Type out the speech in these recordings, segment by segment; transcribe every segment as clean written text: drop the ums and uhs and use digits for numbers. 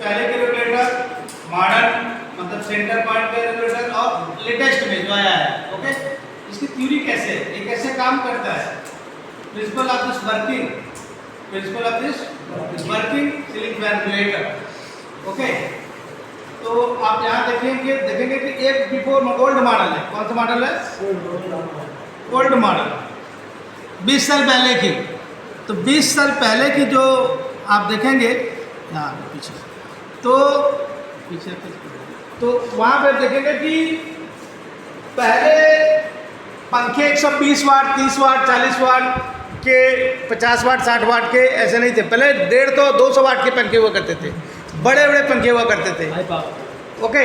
पहले के regulator, modern मतलब सेंटर पॉइंट के रेगुलेटर और लेटेस्ट में जो आया है, ओके, इसकी थ्योरी कैसे है, ये कैसे काम करता है, principle of this working, principle of this working ceiling fan regulator, okay. तो आप यहाँ देखेंगे कि एक बिफोर ओल्ड मॉडल है, कौन सा मॉडल है, ओल्ड मॉडल, 20 साल पहले की। तो 20 साल पहले की जो आप देखेंगे यहाँ पीछे, तो वहाँ पे देखेंगे कि पहले पंखे 120 वाट, 30 वाट, 40 वाट के, 50 वाट, 60 वाट के ऐसे नहीं थे। पहले 150 तो 200 वाट के पंखे हुआ करते थे, बड़े बड़े पंखे हुआ करते थे, ओके।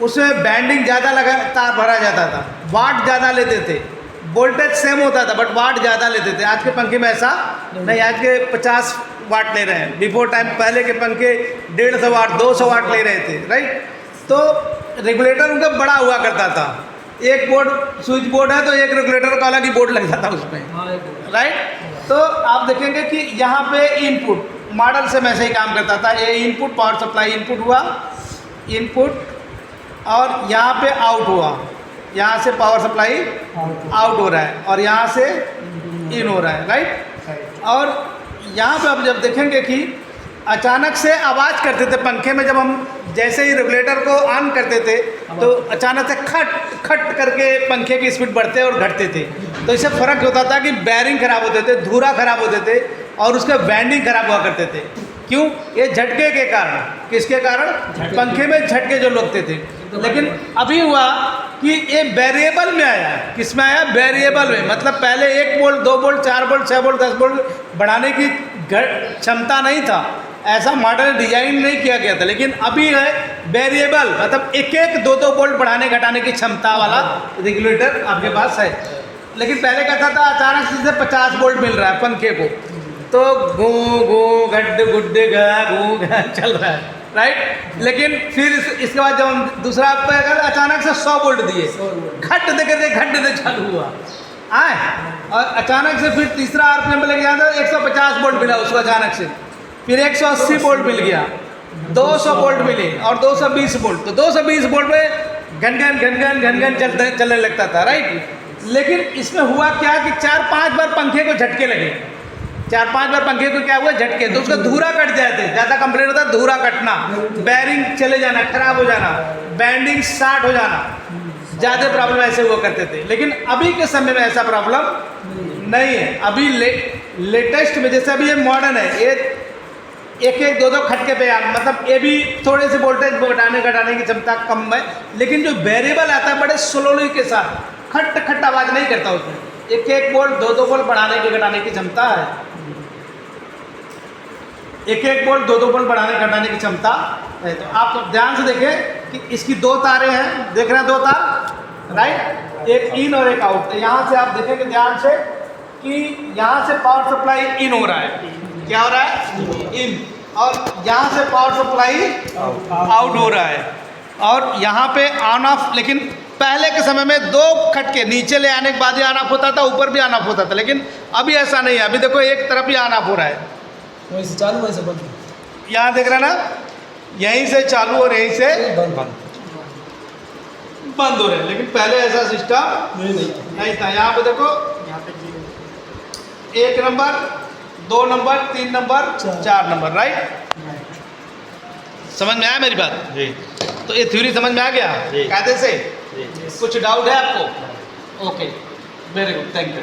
उसमें बैंडिंग ज़्यादा लगातार भरा जाता था, वाट ज़्यादा लेते थे, वोल्टेज सेम होता था बट वाट ज़्यादा लेते थे। आज के पंखे में ऐसा नहीं, आज के 50 वाट ले रहे हैं, बिफोर टाइम पहले के पंखे 150 वाट, 200 वाट ले रहे थे, राइट। तो रेगुलेटर उनका बड़ा हुआ करता था, एक बोर्ड स्विच बोर्ड है तो एक रेगुलेटर का अलग ही बोर्ड लग जाता उसमें, राइट। तो आप देखेंगे कि यहाँ पे इनपुट मॉडल से वैसे ही काम करता था, ये इनपुट पावर सप्लाई इनपुट हुआ, इनपुट, और यहाँ पे आउट हुआ, यहाँ से पावर सप्लाई आउट हो रहा है और यहाँ से इन हो रहा है, राइट। और यहाँ पे आप जब देखेंगे कि अचानक से आवाज़ करते थे पंखे में, जब हम जैसे ही रेगुलेटर को ऑन करते थे तो अचानक से खट खट करके पंखे की स्पीड बढ़ते और घटते थे। तो इससे फ़र्क होता था कि बैरिंग खराब होते थे, धुरा खराब होते थे और उसके बैंडिंग खराब हुआ करते थे। क्यों? ये झटके के कारण। किसके कारण? पंखे में झटके जो लगते थे। लेकिन अभी हुआ कि ये वेरिएबल में आया। किस में आया? वेरिएबल में। मतलब पहले 1 volt, 2 volt, 4 volt, 6 volt, 10 volt बढ़ाने की क्षमता नहीं था, ऐसा मॉडल डिजाइन नहीं किया गया था। लेकिन अभी है वेरिएबल, मतलब 1-1, 2-2 वोल्ट बढ़ाने घटाने की क्षमता वाला रेगुलेटर आपके पास है। लेकिन पहले कहता था अचानक से 50 वोल्ट मिल रहा है पंखे को, तो गू गू गड्ढे गुड्डे गा गू गा चल रहा है, राइट। लेकिन फिर इसके बाद जब हम दूसरा अचानक से 100 वोल्ट दिए, घट दे चालू हुआ आए, और अचानक से फिर तीसरा आरपीएम पे लेके जाता 150 वोल्ट मिला उसको अचानक से, फिर 180 वोल्ट मिल गया, 200 वोल्ट मिले और 220 वोल्ट। तो 220 वोल्ट पे घन चलने लगता था, राइट। लेकिन इसमें हुआ क्या कि 4-5 बार पंखे को झटके लगे, 4-5 बार पंखे को क्या हुआ? झटके। तो उसका धूरा कट जाते, ज़्यादा कंप्लेंट होता है धूरा कटना, बैरिंग चले जाना, खराब हो जाना, बैंडिंग शार्ट हो जाना, ज़्यादा प्रॉब्लम ऐसे हुआ करते थे। लेकिन अभी के समय में ऐसा प्रॉब्लम नहीं है। अभी लेटेस्ट में जैसे अभी ये मॉडर्न है, ये 1-1, 2-2 खटके पे मतलब ये भी थोड़े से वोल्टेज घटाने की क्षमता कम है। लेकिन जो वेरिएबल आता है बड़े स्लोली के साथ, खट आवाज़ नहीं करता उसमें, 1-1 वोल्ट, 2-2 वोल्ट बढ़ाने की घटाने की क्षमता है, 1-1 वोल्ट, 2-2 वोल्ट बढ़ाने घटाने की क्षमता है। तो आप ध्यान से देखें कि इसकी 2 तारें हैं, देख रहे हैं 2 तार, राइट, एक इन और एक आउट। तो यहाँ से आप देखेंगे ध्यान से कि यहाँ से पावर सप्लाई इन हो रहा है, क्या हो रहा है? इन। और यहाँ से पावर सप्लाई आउट हो रहा है, और यहाँ पे ऑन ऑफ। लेकिन पहले के समय में 2 खटके नीचे ले आने के बाद ही ऑन ऑफ होता था, ऊपर भी ऑन ऑफ होता था। लेकिन अभी ऐसा नहीं है, अभी देखो एक तरफ ही ऑन ऑफ हो रहा है, वहीं से चालू वहीं से बंद। यहाँ देख रहे हैं ना, यहीं से चालू और यहीं से बंद हो रहे हैं। लेकिन पहले ऐसा सिस्टम नहीं था। यहाँ पे देखो, 1 number, 2 number, 3 number, 4 number, right. समझ में आया मेरी बात? जी। तो ये थ्योरी समझ में आ गया कायदे से? कुछ डाउट है आपको? Okay, very good, thank you.